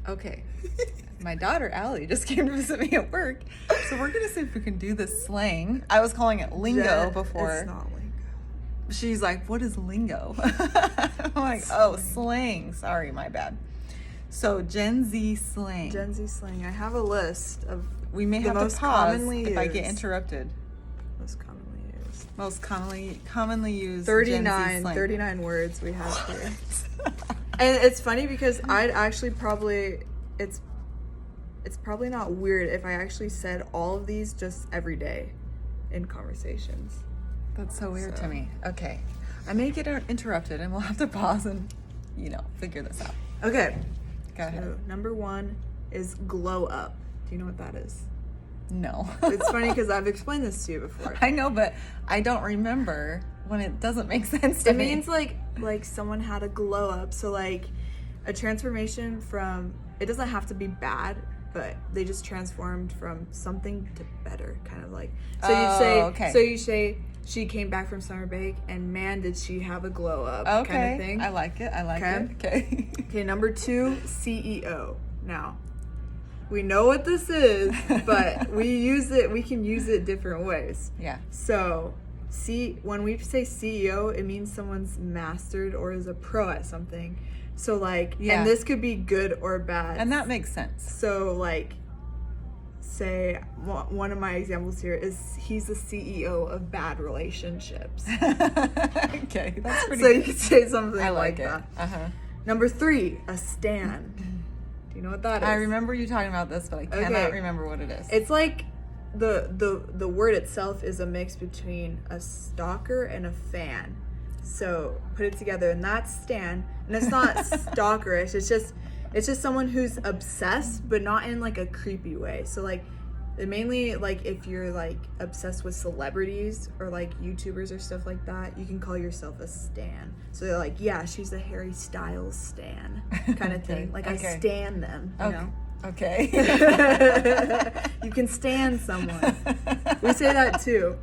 Okay. My daughter, Allie, just came to visit me at work. So we're going to see if we can do this slang. I was calling it lingo before. It's not lingo. She's like, what is lingo? I'm like, oh, slang. Sorry, my bad. So Gen Z slang. Gen Z slang. I have a list of We may have to pause if I get interrupted. Most commonly used 39 Gen Z slang. 39 words we have here. And it's funny because I'd actually probably it's probably not weird if I actually said all of these just every day in conversations. That's so weird to me. Okay. I may get interrupted and we'll have to pause and, figure this out. Okay. Go ahead. So, number 1 is glow up. Do you know what that is? No. It's funny because I've explained this to you before. I know, but I don't remember when it doesn't make sense to me. It means like someone had a glow up. So like a transformation from, it doesn't have to be bad, but they just transformed from something to better, kind of like. So you say she came back from summer break and man did she have a glow up kind of thing. I like it. Okay. Okay, number 2, CEO. Now, we know what this is, but we can use it different ways. Yeah. So, when we say CEO, it means someone's mastered or is a pro at something. So and this could be good or bad. And that makes sense. So say one of my examples here is he's the CEO of bad relationships. Okay, that's pretty So good. you could say something like it. that. Uh-huh. Number 3, a stan. Do you know what that is? I remember you talking about this, but I cannot remember what it is. It's like the word itself is a mix between a stalker and a fan. So put it together, and that's stan. And it's not stalkerish. It's just someone who's obsessed, but not in like a creepy way. So mainly if you're obsessed with celebrities or YouTubers or stuff like that, you can call yourself a stan. So they're like, yeah, she's a Harry Styles stan kind of thing. I stan them, you know? Okay. You can stan someone. We say that too.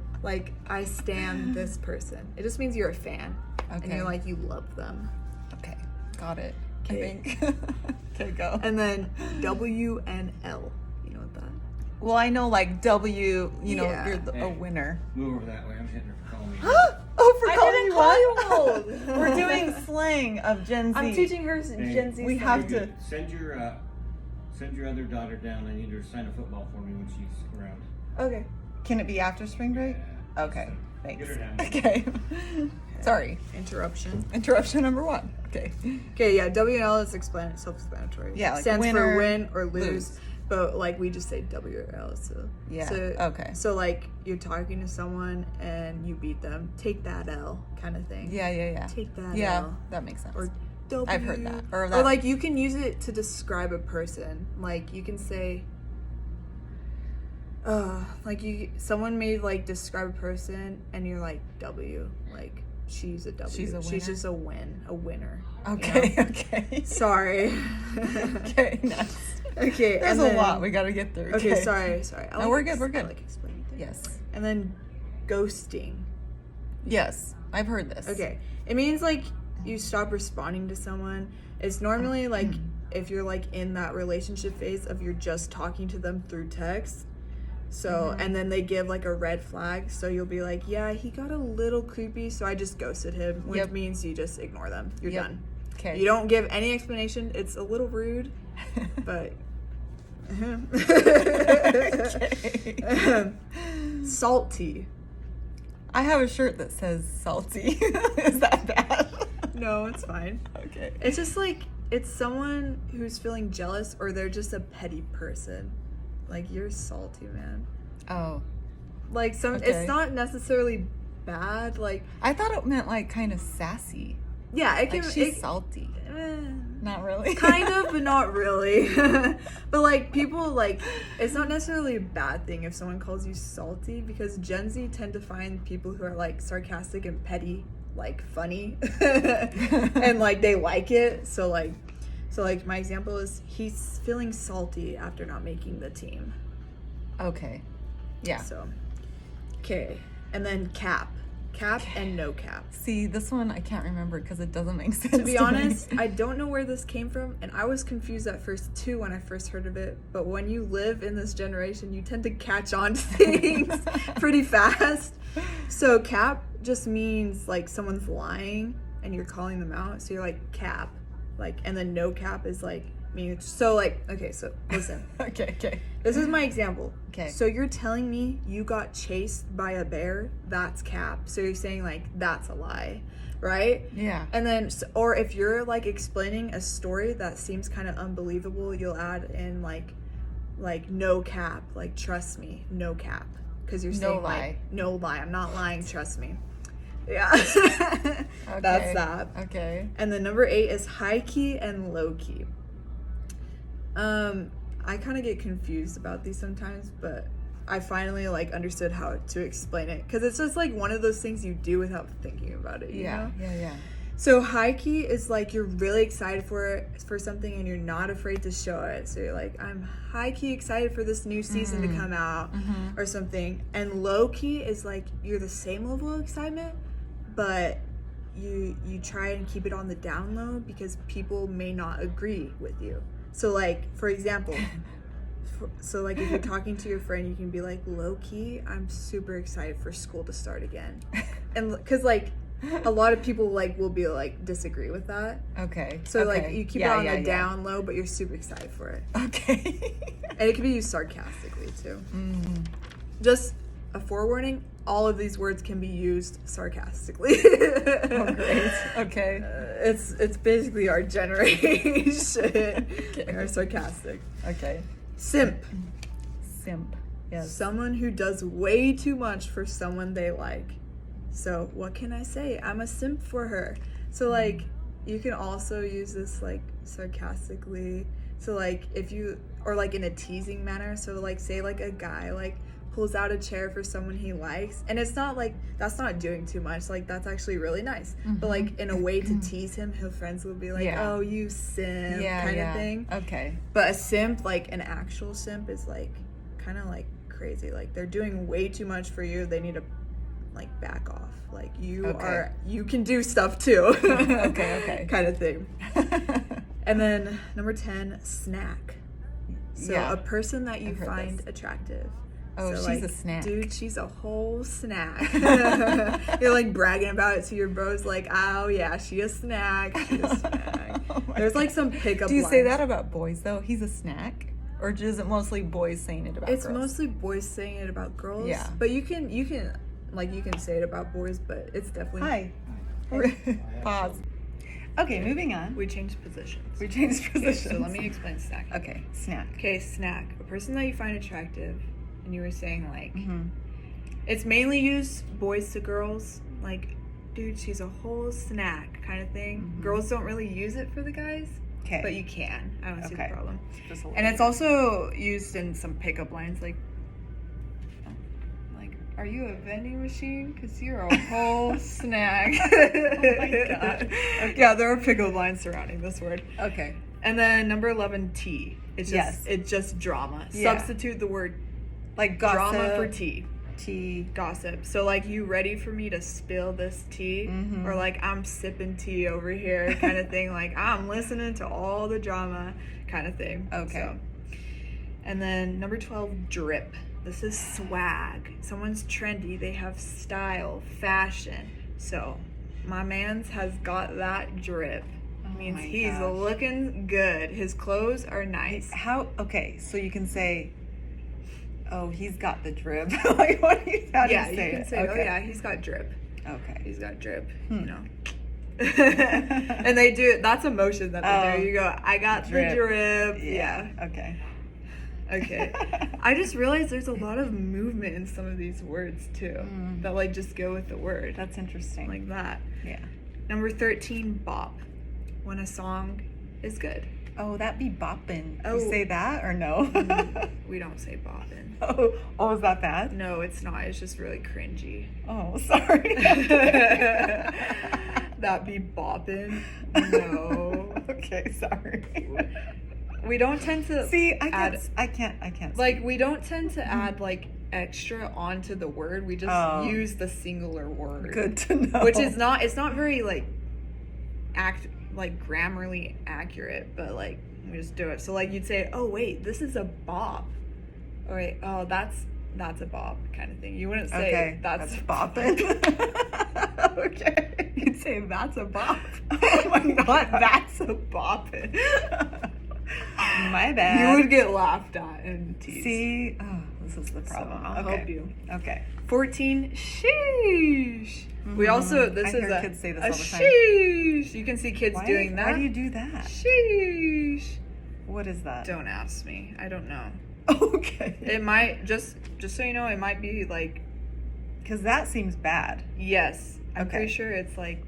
I stan this person. It just means you're a fan. Okay. And you're you love them. Okay. Got it. Okay. I think. Okay, go. And then W and L. You know what that? Well, I know W, you're a winner. Move over that way. I'm hitting her for calling me. Oh, for calling you what? We're doing slang of Gen Z. I'm teaching her Gen Z. We have to send your other daughter down. I need her to sign a football for me when she's around. Okay. Can it be after spring break? Yeah. Okay. Thanks. Get her down. Okay. Sorry. Interruption number 1. Okay. Okay, yeah, W and L is self-explanatory. Yeah, stands winner, for win or lose. But we just say W or L. So yeah. Okay. So you're talking to someone and you beat them, take that L kind of thing. Yeah. Take that L. Yeah, that makes sense. Or W. I've heard that. Or you can use it to describe a person. You can say someone may describe a person and you're W, she's a W. She's a winner. She's just a winner. Okay. You know? Okay. Sorry. Okay. Next. Okay. There's a lot we got to get through. Okay. Sorry. No, we're good. I explaining things. Yes. And then ghosting. Yes, I've heard this. Okay. It means you stop responding to someone. It's normally if you're in that relationship phase of you're just talking to them through text. So, and then they give a red flag. So you'll be yeah, he got a little creepy. So I just ghosted him, which means you just ignore them. You're done. Okay. You don't give any explanation. It's a little rude, but. Salty. I have a shirt that says salty. Is that bad? No, it's fine. Okay. It's just it's someone who's feeling jealous or they're just a petty person. You're salty, man. Oh. It's not necessarily bad. I thought it meant kind of sassy. Yeah, it can. She's salty. Not really. Kind of, but not really. But people it's not necessarily a bad thing if someone calls you salty because Gen Z tend to find people who are sarcastic and petty funny, and they like it. So my example is he's feeling salty after not making the team. Okay. Yeah. So, okay, and then cap. cap and no cap. See, this one I can't remember because it doesn't make sense. To be me. honest, I don't know where this came from, and I was confused at first too when I first heard of it. But when you live in this generation, you tend to catch on to things pretty fast. So cap just means like someone's lying and you're calling them out. So you're like cap, like, and then no cap is like me. So like, okay, so listen. Okay. This is my example. Okay. So you're telling me you got chased by a bear? That's cap. So you're saying like that's a lie, right? Yeah. And then, or if you're like explaining a story that seems kind of unbelievable, you'll add in like no cap, like trust me, no cap, because you're saying like no lie. I'm not lying. Trust me. Yeah. Okay. That's that. Okay. And then number 8 is high key and low key. I kind of get confused about these sometimes, but I finally like understood how to explain it, because it's just like one of those things you do without thinking about it. You know? Yeah. So high key is like you're really excited for something and you're not afraid to show it. So you're like, I'm high key excited for this new season to come out or something. And low key is like you're the same level of excitement, but you try and keep it on the down low because people may not agree with you. So like, for example, so like if you're talking to your friend, you can be like, low key, I'm super excited for school to start again. And because like a lot of people like will be like disagree with that. Okay. So like you keep it on the yeah. down low, but you're super excited for it. Okay. And it can be used sarcastically too. Just a forewarning, all of these words can be used sarcastically. Oh, great. Okay. It's basically our generation. We are sarcastic. Okay. Simp. Simp. Yes. Someone who does way too much for someone they like. So what can I say? I'm a simp for her. So like you can also use this like sarcastically. So like if you, or like in a teasing manner. So like say like a guy like pulls out a chair for someone he likes, and it's not like that's not doing too much, like that's actually really nice, but like in a way to tease him, his friends will be like, oh, you simp, kind of thing. Okay. But a simp, like an actual simp, is like kind of like crazy, like they're doing way too much for you, they need to like back off, like you can do stuff too. Okay. Kind of thing. And then number 10, snack. So a person that you find attractive. Oh, so, she's like, a snack. Dude, she's a whole snack. You're like bragging about it to your bros, like, oh yeah, she a snack. She a snack. There's like some pickup Do you lines. say that about boys though? He's a snack? Or is it mostly boys saying it about girls? It's mostly boys saying it about girls. Yeah. But you can say it about boys, but it's definitely Hi. Pause. Okay, moving on. We changed positions. Okay, so let me explain snack. Okay, snack. Okay, snack. A person that you find attractive, and you were saying like, it's mainly used boys to girls, like, dude, she's a whole snack kind of thing. Girls don't really use it for the guys, but you can. I don't see the problem. Just a little And it's also used in some pickup lines, like, are you a vending machine? Because you're a whole snack. Oh my God. Okay. Yeah, there are pickup lines surrounding this word. Okay. And then number 11, tea. It's just it's just drama. Yeah. Substitute the word Like gossip. drama for tea. Tea. Gossip. So like, you ready for me to spill this tea? Or like, I'm sipping tea over here kind of thing. Like, I'm listening to all the drama kind of thing. Okay. So. And then number 12, drip. This is swag. Someone's trendy. They have style, fashion. So my man's has got that drip. Means he's looking good. His clothes are nice. Okay, so you can say, oh, he's got the drip. Like, how do you say you can it? say, Okay. oh yeah, he's got drip. Okay. He's got drip, you know. And they do it. That's a motion that they do. You go, I got drip. the drip. Yeah. Okay. I just realized there's a lot of movement in some of these words too that like just go with the word. That's interesting. Like that. Yeah. Number 13, bop. When a song is good. Oh, that be boppin'. Oh. You say that or no? We don't say boppin'. Oh, is that bad? No, it's not. It's just really cringy. Oh, sorry. That be boppin'. No. Okay, sorry. We don't tend to see. I can't. like, we don't tend to add like extra onto the word. We just Oh. use the singular word. Good to know. Which is not, it's not very like grammarly accurate, but like we just do it. So like you'd say, oh wait, this is a bop. Or wait, oh that's a bop kind of thing. You wouldn't say Okay, that's bopping. okay. You'd say that's a bop. Oh my god, that's a bop. My bad. You would get laughed at and teased. See, oh, this is the So problem. I'll help you. Okay. 14, sheesh. We also, this I is hear a, kids say this a all the time. sheesh. You can see kids Why, doing that. Why do you do that? Sheesh. What is that? Don't ask me. I don't know. Okay. It might, just so you know, it might be like, Because that seems bad. yes. I'm Okay. pretty sure it's like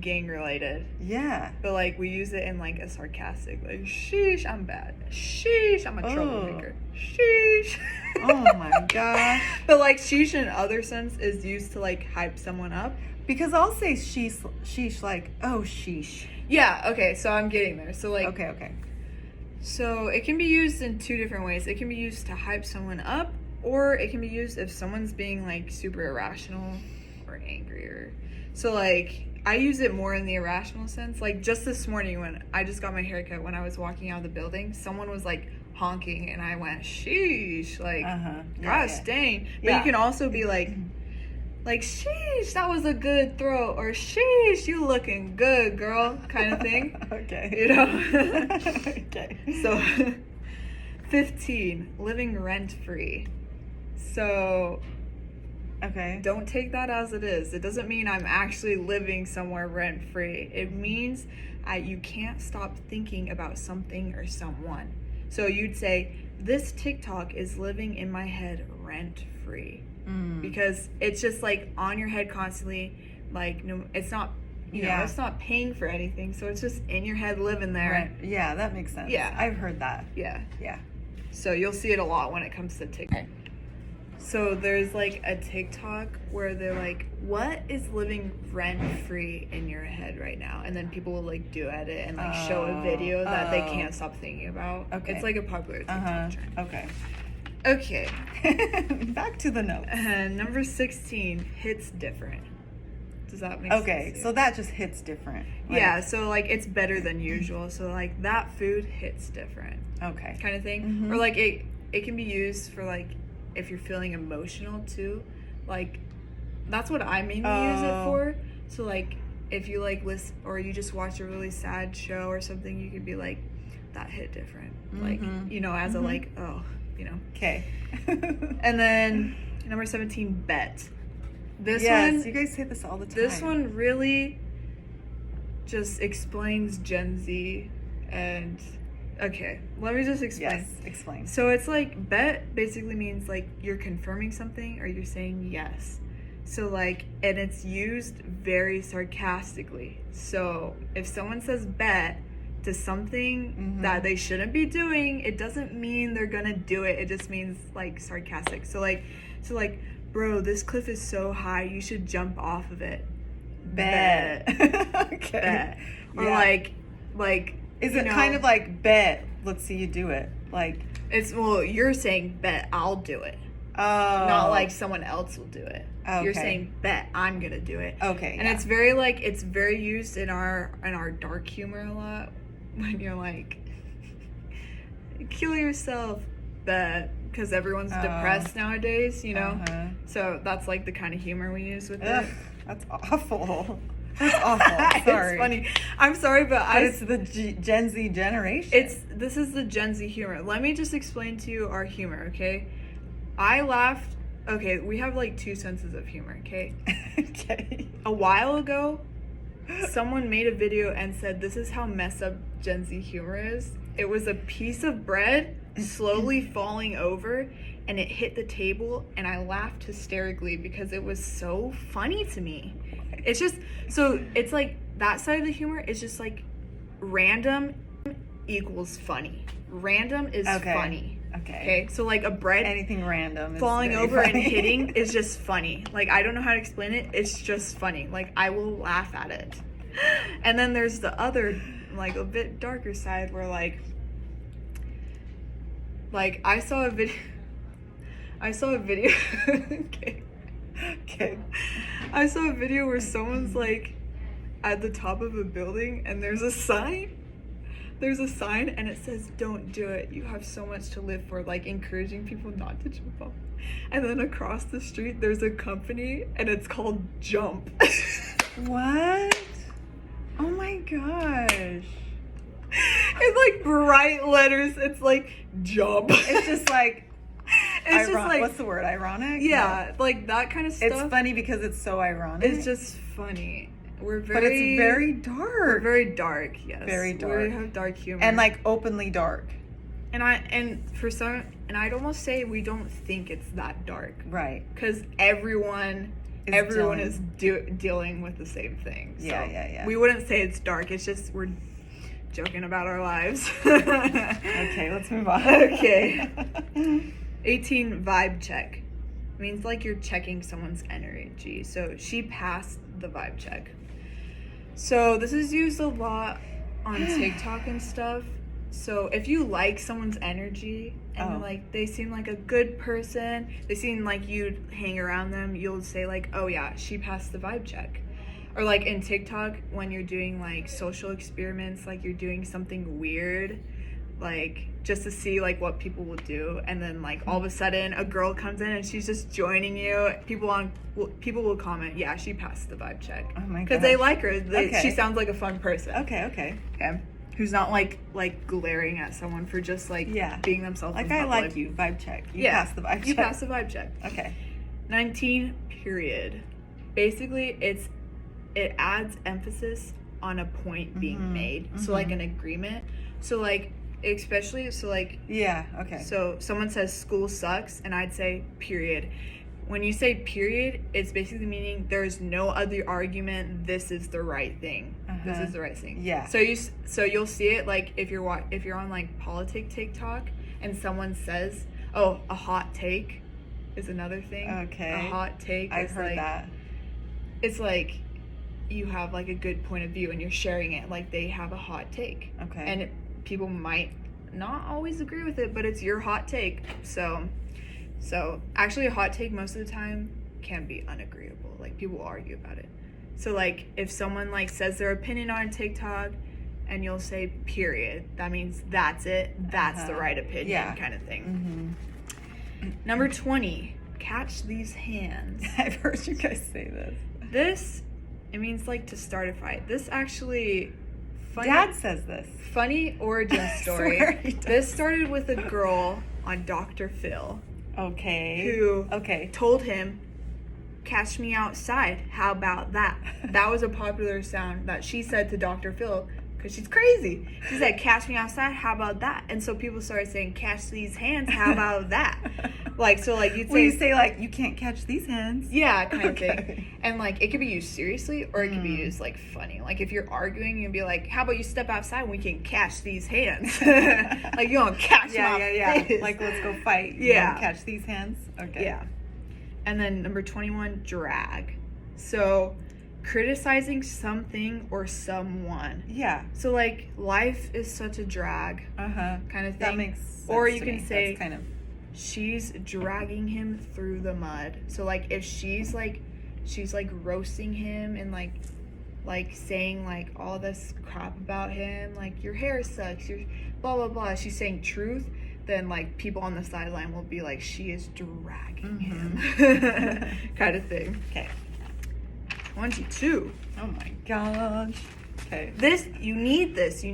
gang related. Yeah. But like we use it in like a sarcastic, like, sheesh, I'm bad. Sheesh, I'm a troublemaker. Sheesh. Oh my gosh. But like sheesh in other sense is used to like hype someone up. Because I'll say sheesh like, oh sheesh. Yeah, okay, so I'm getting there. So like, Okay. so it can be used in two different ways. It can be used to hype someone up, or it can be used if someone's being like super irrational or angry. So like I use it more in the irrational sense. Like just this morning when I just got my haircut, when I was walking out of the building, someone was like honking and I went, sheesh, like gosh dang. But Yeah. you can also be like sheesh, that was a good throw, or sheesh, you looking good, girl, kind of thing. Okay. You know? Okay. So 15, living rent free. So Okay. don't take that as it is. It doesn't mean I'm actually living somewhere rent free. It means you can't stop thinking about something or someone. So you'd say, this TikTok is living in my head rent free. Because it's just like on your head constantly. Like, no, it's not, you know, it's not paying for anything. So it's just in your head living there. Right. Yeah, that makes sense. Yeah. I've heard that. Yeah. Yeah. So you'll see it a lot when it comes to TikTok. So there's like a TikTok where they're like, what is living rent free in your head right now? And then people will like duet it and like show a video that they can't stop thinking about. Okay. It's like a popular TikTok trend. Okay. Okay. Back to the notes. Number 16, hits different. Does that make sense? Okay, so that just hits different. Like, Yeah, so like it's better than usual. So like that food hits different. Okay. Kind of thing. Or like it can be used for like if you're feeling emotional too. Like that's what I mainly use it for. So like if you like listen or you just watch a really sad show or something, you could be like, that hit different. Like, you know, as a like, oh, you know. Okay. And then number 17, bet. This yes, one, you guys say this all the time. this one really just explains Gen Z. And okay, let me just explain. Yes, explain. So it's like bet basically means like you're confirming something or you're saying yes. So like, and it's used very sarcastically. So if someone says bet to something that they shouldn't be doing, it doesn't mean they're gonna do it. It just means like sarcastic. So like, bro, this cliff is so high, you should jump off of it. Bet. Okay. Bet. Or Yeah. like Is you it know, kind of like bet? Let's see you do it. Like, it's, well, you're saying bet I'll do it. oh, Not like someone else will do it. You're Okay. saying bet I'm gonna do it. Okay. And it's very like, it's very used in our dark humor a lot. When you're like, kill yourself, bet, because everyone's depressed nowadays, you know. So that's like the kind of humor we use with Ugh, it. that's awful. That's awful. Sorry. It's funny. I'm sorry, but It's the Gen Z generation. this is the Gen Z humor. Let me just explain to you our humor, okay? I laughed. Okay, we have like two senses of humor, okay? Okay. A while ago, someone made a video and said, this is how messed up Gen Z humor is. It was a piece of bread slowly falling over and it hit the table and I laughed hysterically because it was so funny to me. It's just, so it's like that side of the humor is just like random equals funny. Random is funny. Okay. So like a bread Anything random is falling very over funny. and hitting is just funny. Like, I don't know how to explain it. It's just funny. Like, I will laugh at it. And then there's the other, like, a bit darker side where, like I saw a video. I saw a video. Okay. I saw a video where someone's like at the top of a building and there's a sign. There's a sign and it says, "Don't do it. You have so much to live for," like encouraging people not to jump off. And then across the street there's a company and it's called Jump. What? Oh my gosh. It's like bright letters. It's like Jump. It's just like, it's just like, what's the word? Ironic? yeah, like that kind of stuff. It's funny because it's so ironic. It's just funny. We're very, but it's very we're dark. very dark. Yes, Very dark. We have dark humor And like openly dark. and I'd almost say we don't think it's that dark Right. because everyone dealing. is dealing with the same thing. So Yeah. we wouldn't say it's dark. It's just we're joking about our lives. Okay, let's move on. Okay. 18, vibe check. Means like you're checking someone's energy. So she passed the vibe check. So this is used a lot on TikTok and stuff. So if you like someone's energy and like they seem like a good person, they seem like you'd hang around them, you'll say like, "Oh yeah, she passed the vibe check." Or like in TikTok when you're doing like social experiments, like you're doing something weird, like just to see like what people will do, and then like all of a sudden a girl comes in and she's just joining you. People will comment, "Yeah, she passed the vibe check," Oh my because they gosh. like her. Okay. She sounds like a fun person. Okay. Okay. Who's not like glaring at someone for just like being themselves. Like in I public. like you, vibe check. You Yeah, passed the vibe check. You passed the vibe check. Okay. 19, period. Basically, it adds emphasis on a point being made. So like an agreement. So like especially so like Yeah, okay. so someone says school sucks and I'd say period. When you say period, it's basically meaning there's no other argument. This is the right thing. This is the right thing. Yeah. So you'll see it like if you're on like politic TikTok and someone says, "Oh, a hot take," is another thing. Okay. A hot take. I've is heard like, that. It's like you have like a good point of view and you're sharing it. Like they have a hot take. Okay. And people might not always agree with it, but it's your hot take. So actually a hot take most of the time can be unagreeable. Like people argue about it. So like if someone like says their opinion on TikTok and you'll say period, that means that's it. That's the right opinion kind of thing. Number 20, catch these hands. I've heard you guys say this. This, it means like to start a fight. This actually, Dad says this. funny origin I story. swear he does. This started with a girl on Dr. Phil Okay. who Okay. told him, "Catch me outside. How about that?" That was a popular sound that she said to Dr. Phil because she's crazy. She said, "Catch me outside. How about that?" And so people started saying, "Catch these hands. How about that?" Like, so like you'd Well, you say, say like, "You can't catch these hands." yeah, kind of Okay. thing. And like it could be used seriously or it could be used like funny. Like if you're arguing, you'd be like, "How about you step outside and we can catch these hands?" Like you don't catch my face. Like, let's go fight. You Yeah. wanna catch these hands. Okay. Yeah. And then number 21, drag. So criticizing something or someone. Yeah. So like life is such a drag kind of thing. That makes sense. Or you to can me. say That's kind of. she's dragging him through the mud. So like if she's like roasting him and like saying like all this crap about him, like your hair sucks, you're blah blah blah, she's saying truth, then like people on the sideline will be like, she is dragging him. Kind of thing. Okay. 22. Oh my gosh. Okay. You need this. You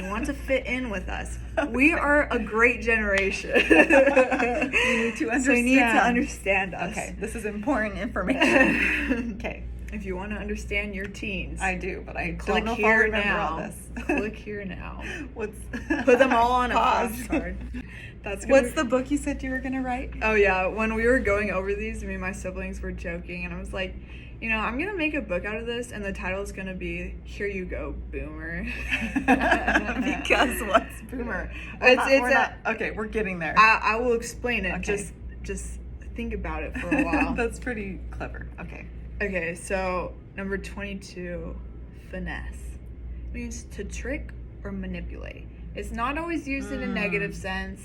want to fit in with us. We are a great generation. You need to understand. So you need to understand us. Okay. This is important information. Okay. If you want to understand your teens, I do, but I click don't know if I'll here remember now. all this. Click here now. What's Put them all on a Pause. postcard. That's gonna What's the book you said you were gonna write? Oh yeah, when we were going over these, me and my siblings were joking, and I was like, you know, I'm gonna make a book out of this, and the title is gonna be "Here You Go, Boomer." Because what's boomer? Okay, we're getting there. I will explain it. Okay. Just think about it for a while. That's pretty clever. Okay. Okay, so number 22, finesse. Means to trick or manipulate. It's not always used in a negative sense,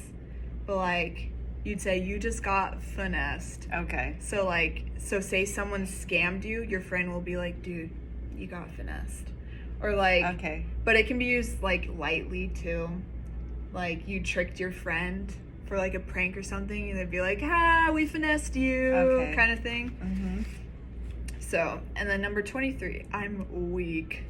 but like you'd say you just got finessed. Okay. So like, so say someone scammed you, your friend will be like, dude, you got finessed. Or like, Okay. but it can be used like lightly too. Like you tricked your friend for like a prank or something, and they'd be like, we finessed you, Okay. kind of thing. Mm-hmm. So, and then number 23, I'm weak.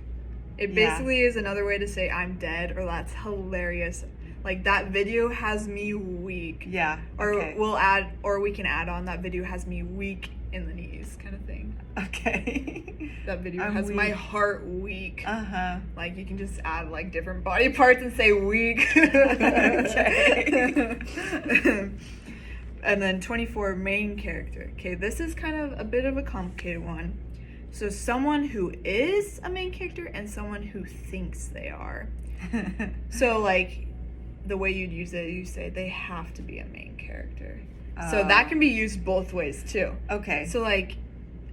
It Yeah. basically is another way to say I'm dead, or that's hilarious. Like that video has me weak. Yeah. Or Okay. we can add on that video has me weak in the knees, kind of thing. Okay. That video I'm has my weak. heart weak. Uh-huh. Like you can just add like different body parts and say weak. Okay. And then 24, main character. Okay, this is kind of a bit of a complicated one. So someone who is a main character and someone who thinks they are. So like the way you'd use it, you say they have to be a main character. So that can be used both ways too. Okay. So like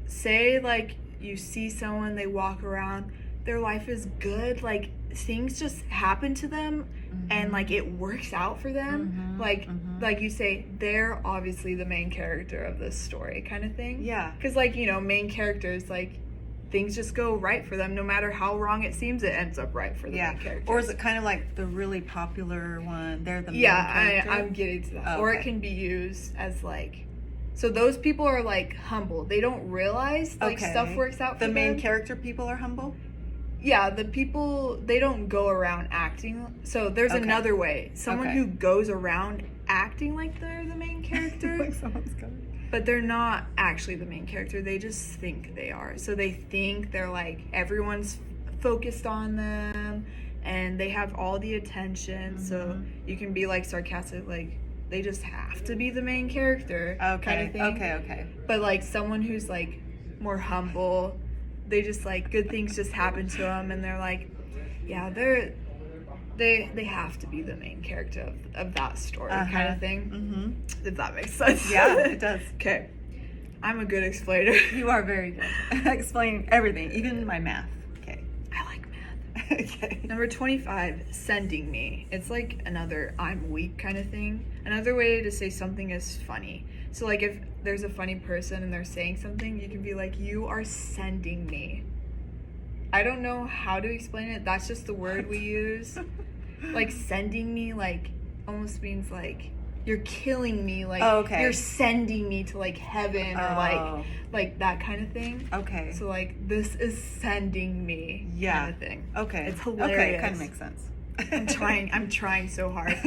say like you see someone, they walk around, their life is good, like things just happen to them and like it works out for them. Like you say they're obviously the main character of this story, kind of thing. Yeah. Because like, you know, main characters, like things just go right for them no matter how wrong it seems, it ends up right for the main characters. Or is it kind of like the really popular one? They're the main Yeah, character? I'm getting to that. Oh, Or okay. it can be used as like, so those people are like humble. They don't realize like Okay. stuff works out for The them. main character people are humble? Yeah, the people, they don't go around acting. So there's Okay. another way. Someone Okay. who goes around acting like they're the main character, Like someone's coming. but they're not actually the main character. They just think they are. So they think they're like, everyone's focused on them and they have all the attention. So you can be like sarcastic, like they just have to be the main character. Okay. Kind of thing. Okay. But like someone who's like more humble, they just like good things just happen to them and they're like, yeah, they have to be the main character of that story, kind of thing. Mm-hmm. If that makes sense. Yeah, it does. Okay, I'm a good explainer. You are very good. Explaining everything, even my math. Okay. I like math. Okay. Number 25, sending me. It's like another I'm weak kind of thing. Another way to say something is funny. So like if there's a funny person and they're saying something, you can be like, you are sending me. I don't know how to explain it. That's just the word we use. Like sending me like almost means like you're killing me, like you're sending me to like heaven or like that kind of thing. Okay. So like this is sending me kind of thing. Okay. It's hilarious. Okay, it kind of makes sense. I'm trying so hard.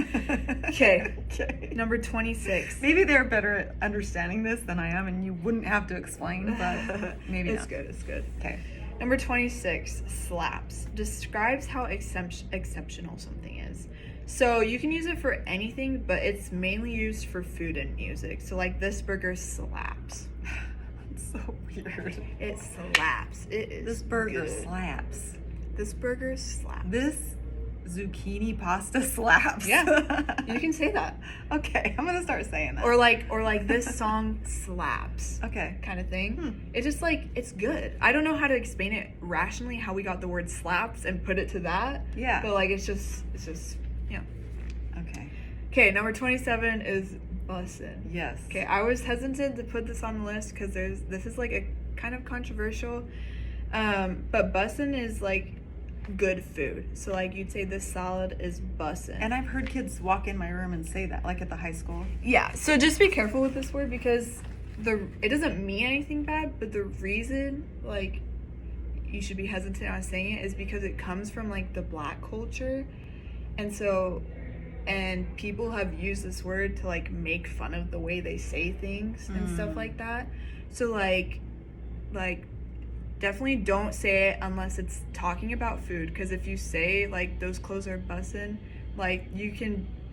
Okay. Number 26. Maybe they're better at understanding this than I am, and you wouldn't have to explain, but maybe It's not. good. It's good. Okay. Number 26, slaps. Describes how exceptional something is. So you can use it for anything, but it's mainly used for food and music. So like this burger slaps. It's so weird. It slaps. It is This burger good. slaps. This burger slaps. This zucchini pasta slaps. Yeah, you can say that. Okay, I'm gonna start saying that. Or like this song slaps. Okay. Kind of thing. It's just like, it's good. I don't know how to explain it rationally, how we got the word slaps and put it to that. Yeah. But like, it's just, yeah. Okay. Okay, number 27 is bussin'. Yes. Okay, I was hesitant to put this on the list because this is like a kind of controversial, but bussin' is like good food. So like you'd say this salad is bussin'. And I've heard kids walk in my room and say that, like at the high school. Yeah, so just be careful with this word because it doesn't mean anything bad, but the reason like you should be hesitant on saying it is because it comes from like the Black culture, and people have used this word to like make fun of the way they say things and stuff like that. So like definitely don't say it unless it's talking about food, because if you say like those clothes are bussin', like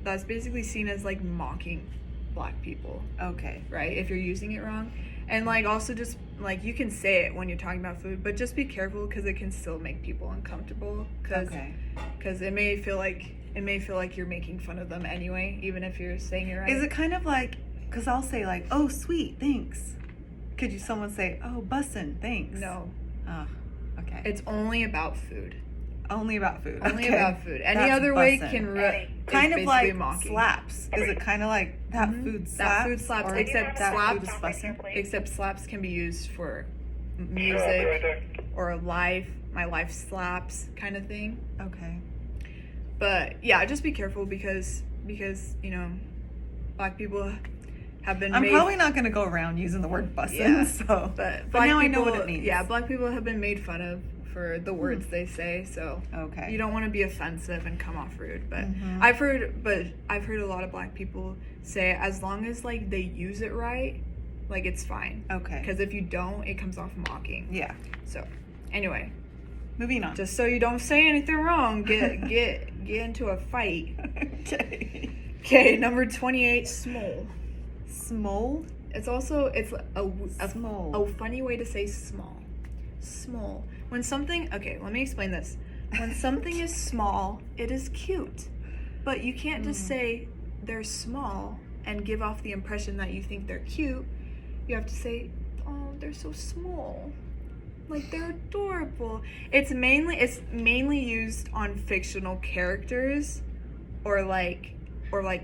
that's basically seen as like mocking Black people. Okay. Right, if you're using it wrong. And like also just like you can say it when you're talking about food, but just be careful because it can still make people uncomfortable because it may feel like you're making fun of them anyway, even if you're saying it right. Is it kind of like, because I'll say like, oh sweet, thanks. Could someone say, oh bussin', thanks? No, Oh, okay. it's only about food. Only about food. Only Okay. about food. Any That's other way bussin'. can Kind of like mocking. slaps. Is it kind of like that food slaps? That food slaps, or except that slaps. food is bussin'? Except slaps can be used for music or my life slaps kind of thing. Okay. But yeah, just be careful because you know, black people have been I'm made, probably not going to go around using the word bussin', Yeah, so. but now I know people- what it means. Yeah, black people have been made fun of for the words they say, so Okay. you don't want to be offensive and come off rude. But Mhm. I've heard a lot of black people say as long as like they use it right, like it's fine. Okay. Because if you don't, it comes off mocking. Yeah. So anyway, Moving on. just so you don't say anything wrong, get into a fight. Okay. Okay, number 28, small. Small? It's a Small. funny way to say small. Small. When something, okay, let me explain this. When something is small, it is cute. But you can't just say they're small and give off the impression that you think they're cute. You have to say, oh, they're so small. Like they're adorable. It's mainly used on fictional characters or like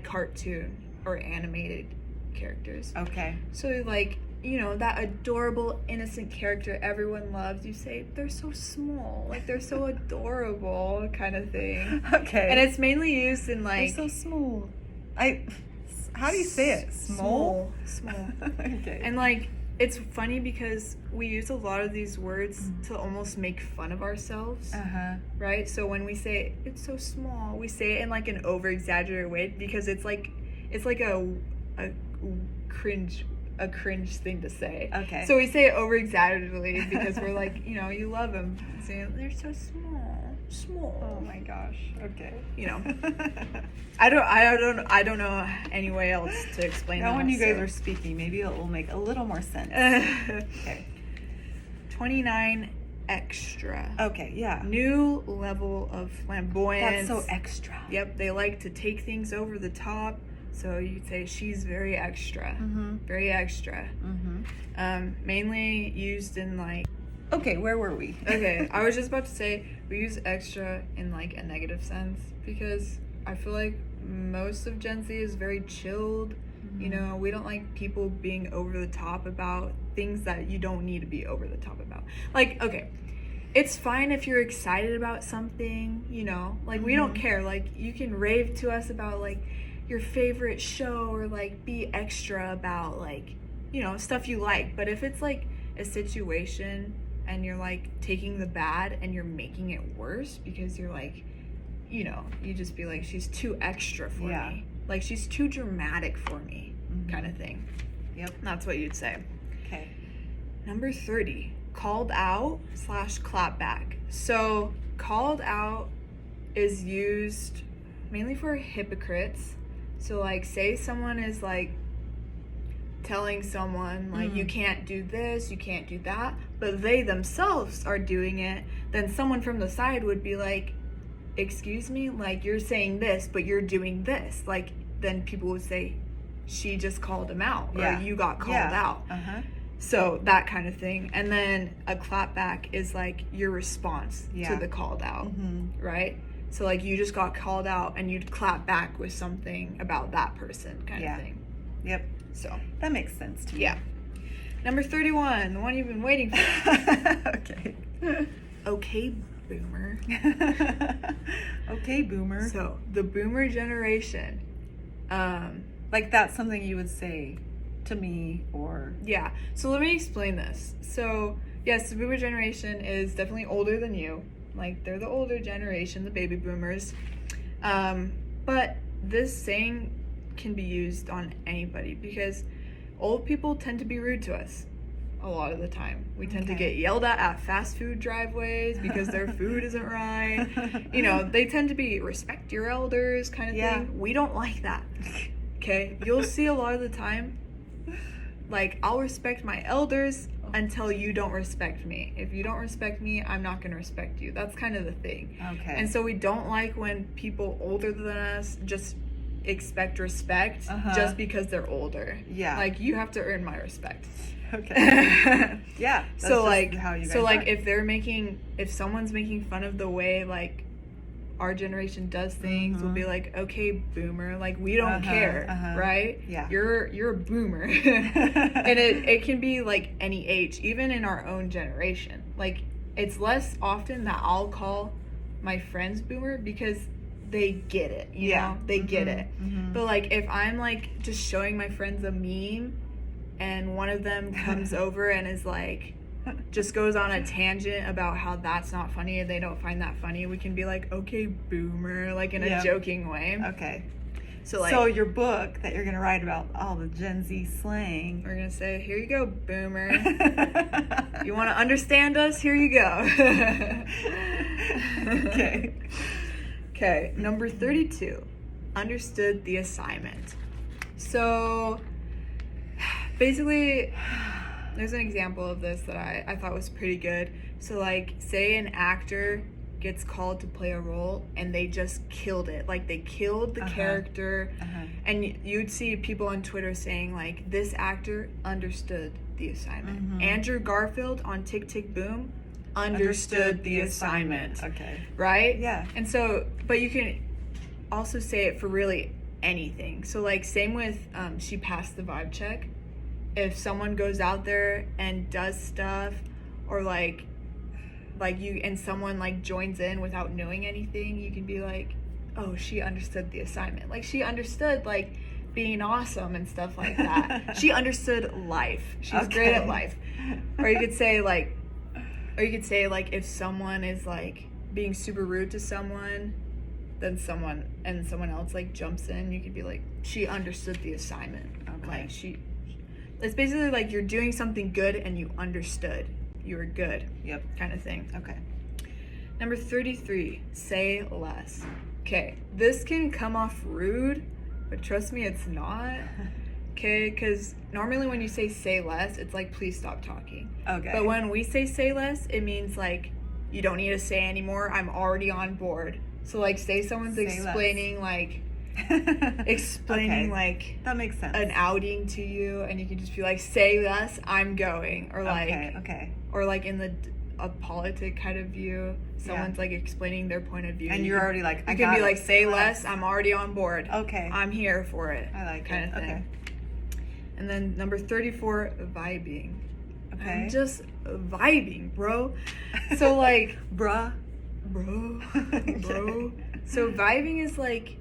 cartoon or animated characters. Okay. So like, you know, that adorable innocent character everyone loves, you say they're so small, like they're so adorable kind of thing. Okay. And it's mainly used in They're like so small. How do you say it? Small? Small. Okay. And like it's funny because we use a lot of these words to almost make fun of ourselves. Uh-huh. Right? So when we say it's so small, we say it in like an over exaggerated way because it's like a cringe thing to say. Okay. So we say it over exaggerately because we're like, you know, you love them. Saying they're so small. Oh my gosh. Okay. You know. I don't know any way else to explain that. Now when you guys so. are speaking, maybe it will make a little more sense. Okay. 29, extra. Okay, yeah. New level of flamboyance. That's so extra. Yep, they like to take things over the top. So you could say she's very extra. Mm-hmm. Very extra. Mm-hmm. Mainly used in like. Okay, where were we? Okay, I was just about to say we use extra in like a negative sense because I feel like most of Gen Z is very chilled. You know, we don't like people being over the top about things that you don't need to be over the top about. Like, okay, it's fine if you're excited about something, you know, like we don't care. Like you can rave to us about like your favorite show or like be extra about like, you know, stuff you like. But if it's like a situation and you're like taking the bad and you're making it worse because you're like, you know, you just be like, she's too extra for me. Like she's too dramatic for me, kind of thing. Yep. That's what you'd say. Okay. Number 30, called out / clap back. So called out is used mainly for hypocrites. So like say someone is like telling someone like you can't do this, you can't do that, but they themselves are doing it, then someone from the side would be like, excuse me, like you're saying this but you're doing this. Like then people would say she just called him out or you got called out. Uh-huh. So that kind of thing. And then a clap back is like your response to the called out, right? So like you just got called out and you'd clap back with something about that person kind of thing. Yep. So That makes sense to me. yeah. Number 31, the one you've been waiting for. Okay. Okay, boomer. Okay, boomer. So the boomer generation, Like that's something you would say to me or... yeah. So let me explain this. So yes, the boomer generation is definitely older than you. Like they're the older generation, the baby boomers. But this saying can be used on anybody because old people tend to be rude to us a lot of the time. We tend to get yelled at fast food driveways because their food isn't right. You know, they tend to be respect your elders kind of thing. We don't like that. Okay? You'll see a lot of the time, like, I'll respect my elders until you don't respect me. If you don't respect me, I'm not going to respect you. That's kind of the thing. Okay. And so we don't like when people older than us just expect respect just because they're older. Yeah. Like, you have to earn my respect. Okay. Yeah. That's So just like, how you guys so like, are. if someone's making fun of the way like our generation does things, we'll be like, okay, boomer, like, we don't care, right? Yeah. You're a boomer. And it can be like any age, even in our own generation. Like, it's less often that I'll call my friends boomer because they get it, you know? They get it. But like, if I'm like just showing my friends a meme and one of them comes over and is like, just goes on a tangent about how that's not funny and they don't find that funny, we can be like, okay, boomer, like, in a joking way. Okay. So like, so your book that you're gonna write about all the Gen Z slang. we're gonna say, here you go, boomer. You want to understand us? Here you go. Okay. Okay, number 32. Understood the assignment. So basically, there's an example of this that I thought was pretty good. So like, say an actor gets called to play a role and they just killed it. Like, they killed the character. And you'd see people on Twitter saying like, this actor understood the assignment. Andrew Garfield on Tick Tick Boom understood the assignment. Okay. Right? Yeah. And so, but you can also say it for really anything. So like, same with she passed the vibe check. If someone goes out there and does stuff, or like you, and someone like joins in without knowing anything, you can be like, oh, she understood the assignment. Like, she understood like being awesome and stuff like that. She understood life. She's great at life. Or you could say like, if someone is like being super rude to someone, then someone else like jumps in, you could be like, she understood the assignment. Like, it's basically like you're doing something good and you understood. You were good. Yep. Kind of thing. Okay. Number 33, say less. Okay, this can come off rude, but trust me, it's not. Okay, because normally when you say less, it's like, please stop talking. Okay. But when we say less, it means like, you don't need to say anymore. I'm already on board. So like, say someone's Say explaining like, like, that makes sense. an outing to you, and you can just be like, say less, I'm going. Or like, okay. or like in a politic kind of view, someone's like explaining their point of view, and you're already like, you can be like, say less, I'm already on board. Okay. I'm here for it. I like kind it. of thing. Okay. And then number 34, vibing. Okay. I'm just vibing, bro. So like, bro. So vibing is like,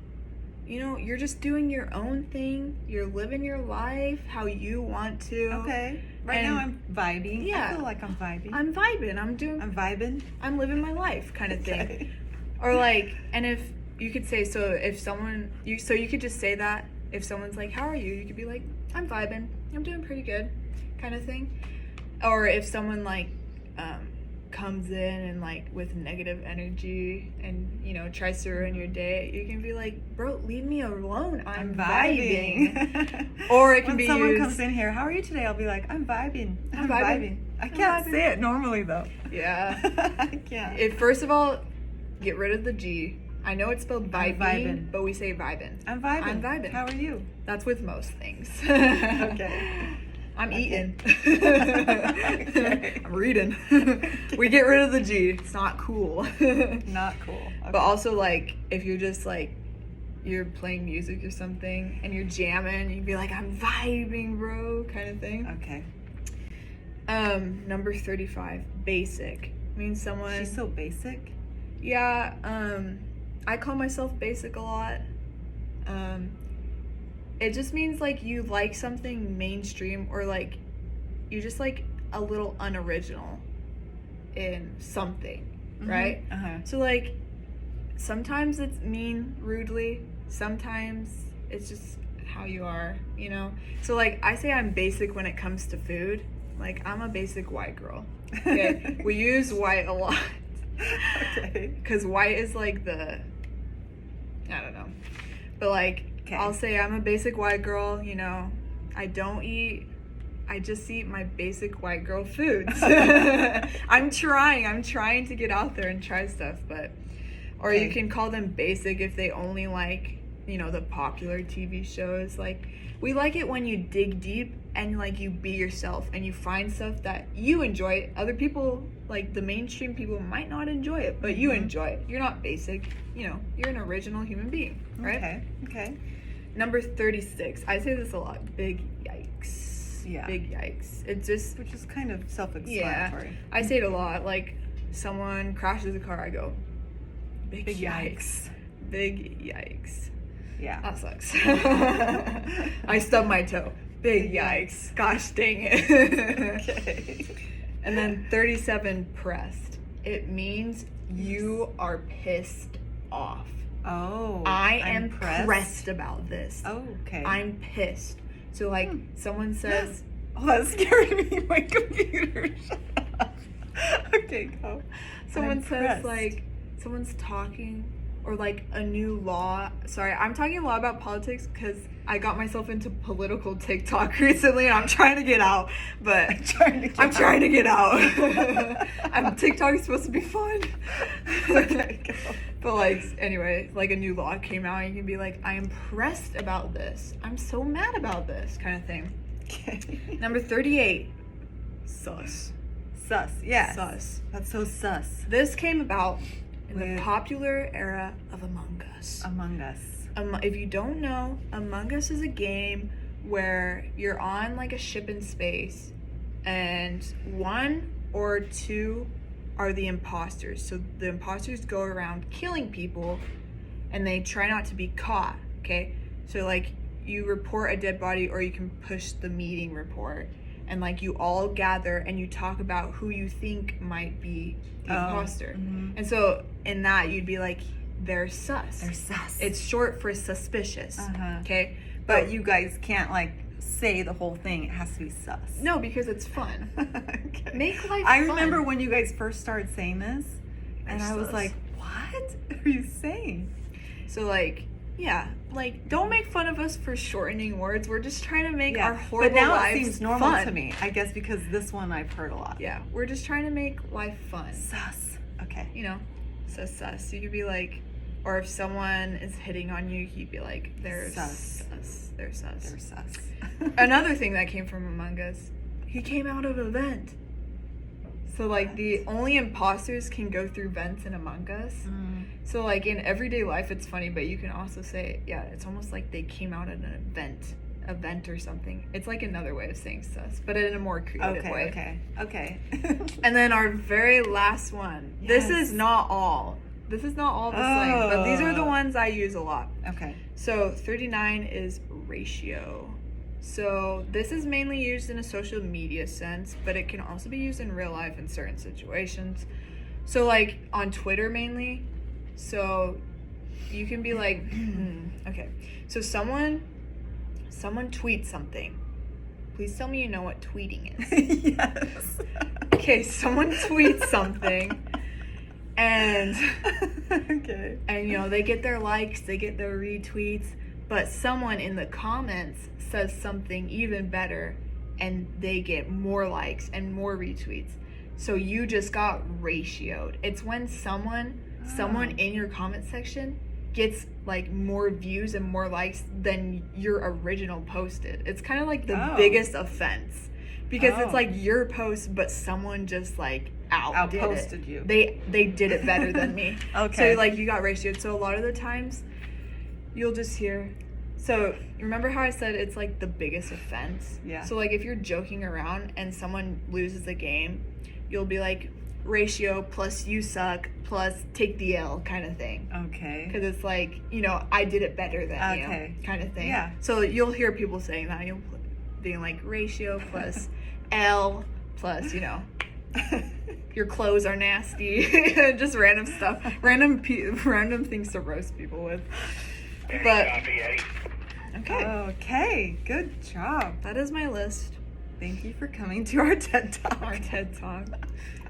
you know, you're just doing your own thing. You're living your life how you want to. Okay. Right And now I'm vibing. yeah. I feel like I'm vibing. I'm vibing. I'm vibing. I'm living my life kind of thing. Okay. Or like, and if you could say, so if someone, you could just say that if someone's like, how are you? You could be like, I'm vibing. I'm doing pretty good kind of thing. Or if someone like comes in and like with negative energy and, you know, tries to ruin your day, you can be like, bro, leave me alone. I'm vibing. Or it can when be someone used, comes in here, how are you today? I'll be like, I'm vibing. I'm vibing. I can't say it normally though. Yeah. I can't. If first of all, get rid of the G. I know it's spelled vibing, vibing. but we say vibing. I'm vibing. I'm vibing. How are you? That's with most things. Okay. I'm eating. Okay. I'm reading. We get rid of the G. It's not cool. Not cool. Okay. But also, like, if you're just like, you're playing music or something and you're jamming, you'd be like, I'm vibing, bro, kind of thing. Okay. Number 35, basic. Means someone. She's so basic. Yeah, I call myself basic a lot. It just means like you like something mainstream, or like you just like a little unoriginal in something, right? So like sometimes it's mean rudely, sometimes it's just how you are, you know? So like I say I'm basic when it comes to food. Like, I'm a basic white girl. Okay? We use white a lot. Okay. Because white is like the, I don't know. But like, Okay. I'll say I'm a basic white girl, you know. I just eat my basic white girl foods. I'm trying to get out there and try stuff, but, or Okay. you can call them basic if they only like you know, the popular TV shows. Like, we like it when you dig deep and, like, you be yourself and you find stuff that you enjoy. Other people, like, the mainstream people might not enjoy it, but you enjoy it. You're not basic. You know, you're an original human being, right? Okay. Number 36. I say this a lot. Big yikes. Yeah. Big yikes. It just... Which is kind of Yeah. self-explanatory. I say it a lot. Like, someone crashes a car, I go, big yikes. Big yikes. Yeah. That sucks. I stubbed my toe. Big yikes. Gosh dang it. Okay. And then 37, pressed. It means you are pissed off. Oh. I I'm am pressed about this. Oh, okay. I'm pissed. So, like, someone says... Oh, that scared me. My computer shut off. Okay, go. Someone I'm says, pressed. like, someone's talking, or, like, a new law. Sorry, I'm talking a lot about politics because I got myself into political TikTok recently and I'm trying to get out. But I'm trying to get out. TikTok is supposed to be fun. Okay, go. But, like, anyway, like, a new law came out and you can be like, I am pressed about this. I'm so mad about this, kind of thing. Okay. Number 38, sus. Sus. Yes. Sus. That's so sus. This came about in the With- popular era of Among Us. Among Us. If you don't know, Among Us is a game where you're on like a ship in space and one or two are the imposters. So the imposters go around killing people and they try not to be caught, okay? So like you report a dead body or you can push the meeting report and like you all gather and you talk about who you think might be the imposter. Mm-hmm. And so in that you'd be like, they're sus. They're sus. It's short for suspicious. Uh-huh. Okay? But you guys can't like say the whole thing. It has to be sus. No, because it's fun. Okay. Make life I fun. remember when you guys first started saying this, and They're I was sus. like, "What are you saying?" So like, yeah, like don't make fun of us for shortening words. We're just trying to make our horrible but now lives it seems normal fun. to me. I guess because this one I've heard a lot. Yeah, we're just trying to make life fun. Sus. Okay. You know, sus. You could be like, or if someone is hitting on you, you'd be like, they're Sus. sus. They're sus. They're sus. Another thing that came from Among Us, he came out of a vent. So like the only imposters can go through vents in Among Us. So like in everyday life it's funny, but you can also say, yeah, it's almost like they came out at an event or something. It's like another way of saying sus, but in a more creative way. Okay. And then our very last one. Yes. This is not all the slang, but these are the ones I use a lot. Okay. So 39 is ratio. So this is mainly used in a social media sense, but it can also be used in real life in certain situations. So like on Twitter mainly. So you can be like, okay. So someone tweets something. Please tell me you know what tweeting is. Yes. Okay, someone tweets something and Okay. and you know, they get their likes, they get their retweets, but someone in the comments says something even better and they get more likes and more retweets. So you just got ratioed. It's when someone in your comment section gets like more views and more likes than your original posted. It's kind of like the biggest offense because it's like your post, but someone just like outposted you. They did it better than me. Okay. So like you got ratioed. So a lot of the times you'll just hear. So remember how I said it's like the biggest offense? Yeah. So like if you're joking around and someone loses the game, you'll be like ratio plus you suck plus take the L kind of thing. Okay. Because it's like, you know, I did it better than you kind of thing. Yeah. So you'll hear people saying that. You'll being like ratio plus L plus, you know, your clothes are nasty. Just random stuff. Random things to roast people with. But Okay. Good job. that is my list. Thank you for coming to our TED Talk. Our TED Talk.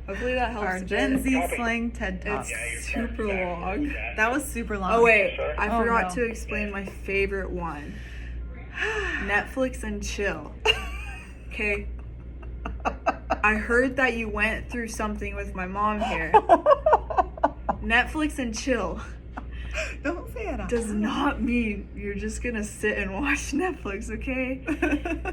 Hopefully that helps. Our a Gen bit. Z slang TED Talk. It's super long. That was super long. Oh wait, I Oh, forgot no. to explain my favorite one. Netflix and chill. Okay. I heard that you went through something with my mom here. Netflix and chill. Don't say quiera. does not mean you're just gonna sit and watch Netflix, okay?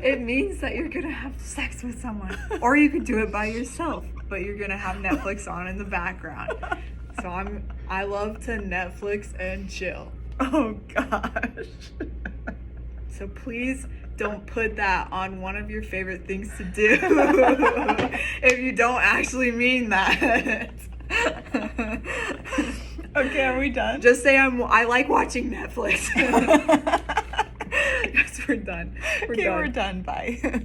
It means that you're gonna have sex with someone. Or you could do it by yourself, but you're gonna have Netflix on in the background. So I love to Netflix and chill. Oh gosh. So please don't put that on one of your favorite things to do if you don't actually mean that. Okay, are we done? Just say I like watching Netflix. Yes, we're done. We're done. Bye.